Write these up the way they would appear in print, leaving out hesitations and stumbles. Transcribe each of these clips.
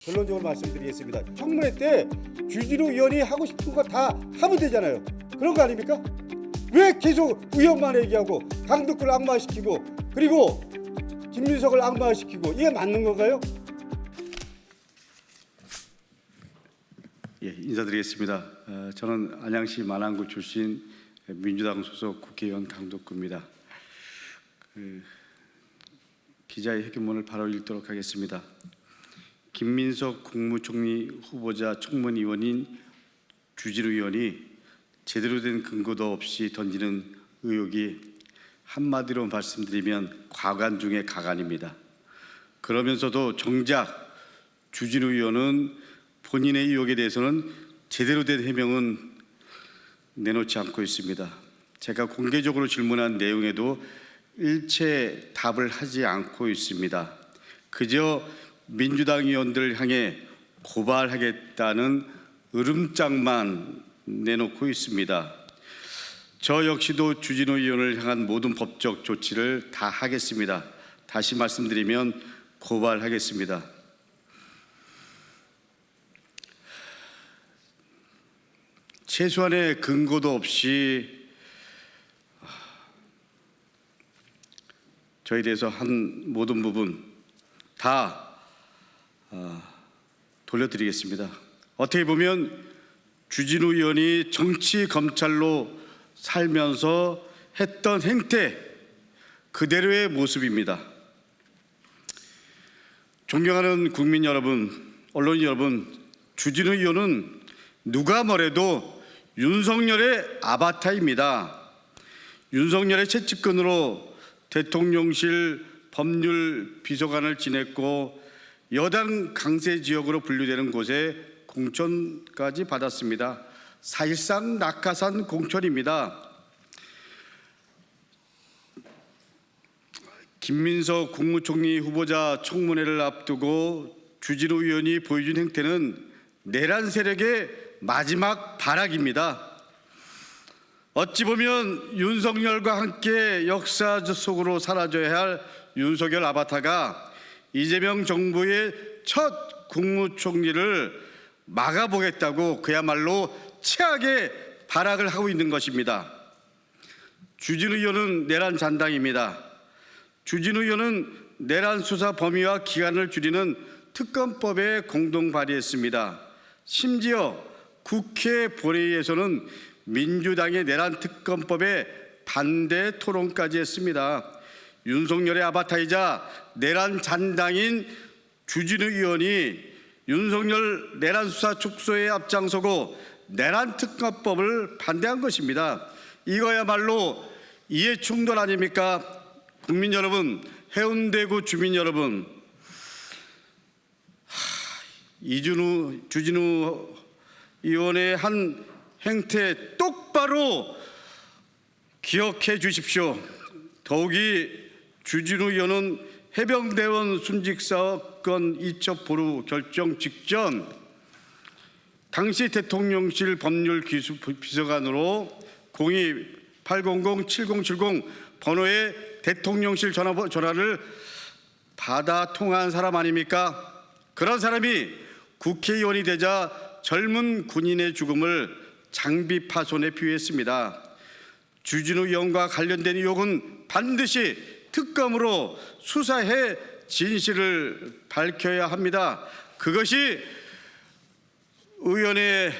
결론적으로 말씀드리겠습니다. 청문회 때 주진우 의원이 하고 싶은 거 다 하면 되잖아요. 그런 거 아닙니까? 왜 계속 의원만 얘기하고 강덕구를 악마시키고 그리고 김민석을 악마시키고 이게 맞는 건가요? 예, 인사드리겠습니다. 저는 안양시 만안구 출신 민주당 소속 국회의원 강덕구입니다. 기자의 회견문을 바로 읽도록 하겠습니다. 김민석 국무총리 후보자 청문위원인 주진우 의원이 제대로 된 근거도 없이 던지는 의혹이 한마디로 말씀드리면 과관 중의 가관입니다. 그러면서도 정작 주진우 의원은 본인의 의혹에 대해서는 제대로 된 해명은 내놓지 않고 있습니다. 제가 공개적으로 질문한 내용에도 일체 답을 하지 않고 있습니다. 그저 민주당 의원들을 향해 고발하겠다는 으름장만 내놓고 있습니다. 저 역시도 주진우 의원을 향한 모든 법적 조치를 다 하겠습니다. 다시 말씀드리면 고발하겠습니다. 최소한의 근거도 없이 저에 대해서 한 모든 부분 다 돌려드리겠습니다. 어떻게 보면 주진우 의원이 정치 검찰로 살면서 했던 행태 그대로의 모습입니다. 존경하는 국민 여러분, 언론 여러분, 주진우 의원은 누가 뭐래도 윤석열의 아바타입니다. 윤석열의 최측근으로 대통령실 법률 비서관을 지냈고 여당 강세 지역으로 분류되는 곳에 공천까지 받았습니다. 사실상 낙하산 공천입니다. 김민석 국무총리 후보자 청문회를 앞두고 주진우 의원이 보여준 행태는 내란 세력의 마지막 발악입니다. 어찌 보면 윤석열과 함께 역사 속으로 사라져야 할 윤석열 아바타가 이재명 정부의 첫 국무총리를 막아보겠다고 그야말로 최악의 발악을 하고 있는 것입니다. 주진우 의원은 내란 잔당입니다. 주진우 의원은 내란 수사 범위와 기간을 줄이는 특검법에 공동 발의했습니다. 심지어 국회 본회의에서는 민주당의 내란 특검법에 반대 토론까지 했습니다. 윤석열의 아바타이자 내란 잔당인 주진우 의원이 윤석열 내란 수사 축소에 앞장서고 내란 특검법을 반대한 것입니다. 이거야말로 이해충돌 아닙니까? 국민 여러분, 해운대구 주민 여러분, 주진우 의원의 한 행태 똑바로 기억해 주십시오. 더욱이 주진우 의원은 해병대원 순직 사건 이첩 보류 결정 직전 당시 대통령실 법률 비서관으로 02-800-7070 번호의 대통령실 전화를 받아 통화한 사람 아닙니까? 그런 사람이 국회의원이 되자 젊은 군인의 죽음을 장비 파손에 비유했습니다. 주진우 의원과 관련된 의혹은 반드시 특검으로 수사해 진실을 밝혀야 합니다. 그것이 의원의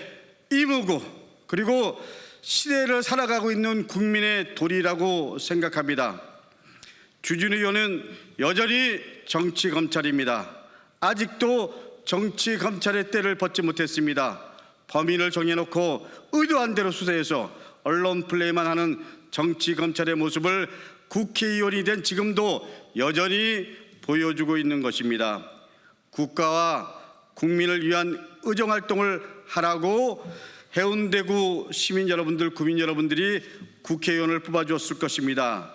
의무고 그리고 시대를 살아가고 있는 국민의 도리라고 생각합니다. 주진우 의원은 여전히 정치검찰입니다. 아직도 정치검찰의 때를 벗지 못했습니다. 범인을 정해놓고 의도한 대로 수사해서 언론 플레이만 하는 정치검찰의 모습을 국회의원이 된 지금도 여전히 보여주고 있는 것입니다. 국가와 국민을 위한 의정활동을 하라고 해운대구 시민 여러분들, 국민 여러분들이 국회의원을 뽑아주었을 것입니다.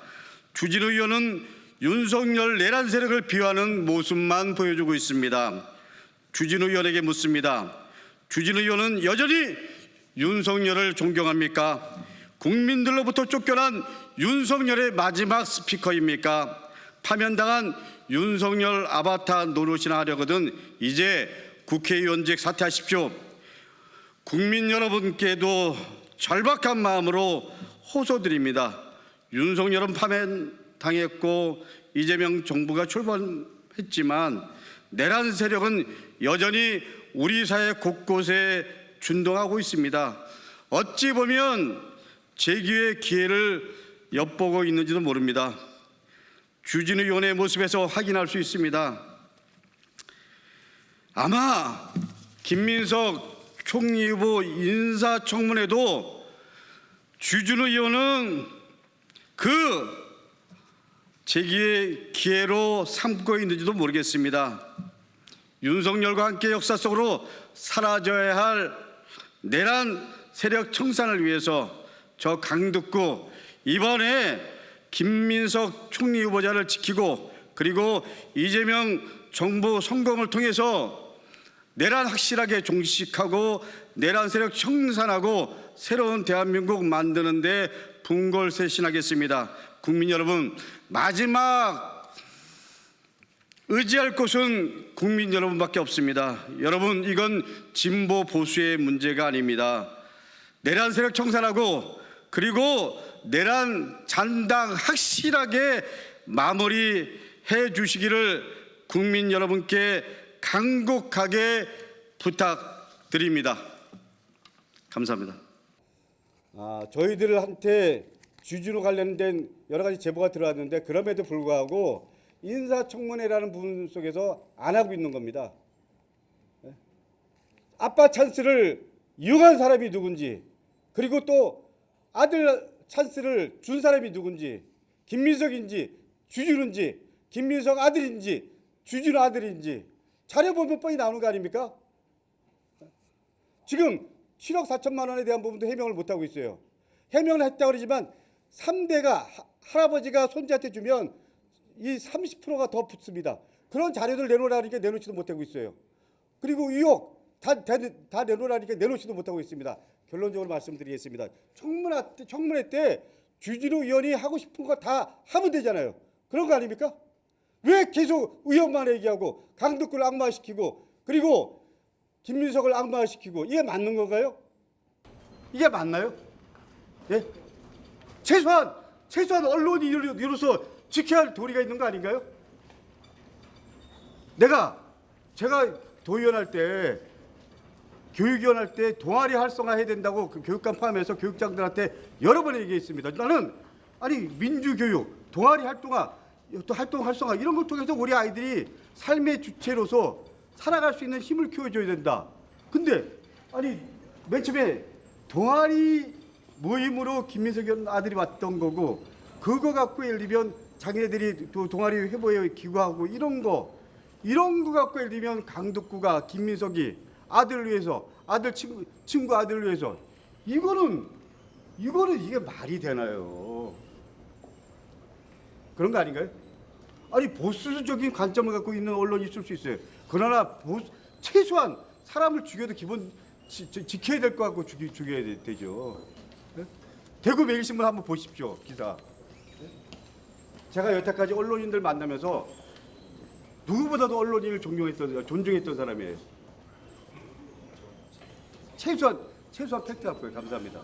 주진우 의원은 윤석열 내란 세력을 비하하는 모습만 보여주고 있습니다. 주진우 의원에게 묻습니다. 주진우 의원은 여전히 윤석열을 존경합니까? 국민들로부터 쫓겨난 윤석열의 마지막 스피커입니까? 파면당한 윤석열 아바타 노릇이나 하려거든 이제 국회의원직 사퇴하십시오. 국민 여러분께도 절박한 마음으로 호소드립니다. 윤석열은 파면당했고 이재명 정부가 출범했지만 내란 세력은 여전히 우리 사회 곳곳에 준동하고 있습니다. 어찌 보면 재기의 기회를 엿보고 있는지도 모릅니다. 주진우 의원의 모습에서 확인할 수 있습니다. 아마 김민석 총리 후보 인사청문회도 주진우 의원은 그 재기의 기회로 삼고 있는지도 모르겠습니다. 윤석열과 함께 역사 속으로 사라져야 할 내란 세력 청산을 위해서 저 강북구 이번에 김민석 총리 후보자를 지키고 그리고 이재명 정부 성공을 통해서 내란 확실하게 종식하고 내란 세력 청산하고 새로운 대한민국 만드는 데 분골쇄신하겠습니다. 국민 여러분, 마지막 의지할 곳은 국민 여러분밖에 없습니다. 여러분, 이건 진보 보수의 문제가 아닙니다. 내란 세력 청산하고 그리고 내란 잔당 확실하게 마무리해 주시기를 국민 여러분께 간곡하게 부탁드립니다. 감사합니다. 저희들한테 주진우 관련된 여러 가지 제보가 들어왔는데 그럼에도 불구하고 인사청문회라는 부분 속에서 안 하고 있는 겁니다. 아빠 찬스를 이용한 사람이 누군지 그리고 또 아들 찬스를 준 사람이 누군지 김민석인지 주진우인지 김민석 아들인지 주진우 아들인지 자료 보면 뻔히 나오는 거 아닙니까? 지금 7억 4천만 원에 대한 부분도 해명을 못하고 있어요. 해명을 했다고 그러지만 3대가 할아버지가 손자한테 주면 이 30%가 더 붙습니다. 그런 자료들 내놓으라니까 내놓지도 못하고 있어요. 그리고 의혹 다 내놓으라니까 내놓지도 못하고 있습니다. 결론적으로 말씀드리겠습니다. 청문회 때 주진우 의원이 하고 싶은 거 다 하면 되잖아요. 그런 거 아닙니까? 왜 계속 의원만 얘기하고 강북구를 악마시키고 그리고 김민석을 악마시키고 이게 맞는 건가요? 이게 맞나요? 예? 최소한 언론이 이로서 지켜야 할 도리가 있는 거 아닌가요? 제가 도의원 할 때 교육위원 할 때 동아리 활성화해야 된다고 그 교육감 포함해서 교육장들한테 여러 번 얘기했습니다. 나는 민주교육, 동아리 활성화 이런 걸 통해서 우리 아이들이 삶의 주체로서 살아갈 수 있는 힘을 키워줘야 된다. 근데 맨 처음에 동아리 모임으로 김민석 의원 아들이 왔던 거고 그거 갖고 예를 들면 자기네들이 또 동아리 회보에 기부하고 이런 거 갖고 예를 들면 강북구가 김민석이 아들을 위해서 친구 아들을 위해서 이거는 이게 말이 되나요? 그런 거 아닌가요? 보수적인 관점을 갖고 있는 언론이 있을 수 있어요. 그러나 최소한 사람을 죽여도 기본 지켜야 될 것 같고 죽여야 되죠. 대구 매일신문 한번 보십시오. 기사. 제가 여태까지 언론인들 만나면서 누구보다도 언론인을 존중했던 사람이에요. 최소한 팩트 갖고요. 감사합니다.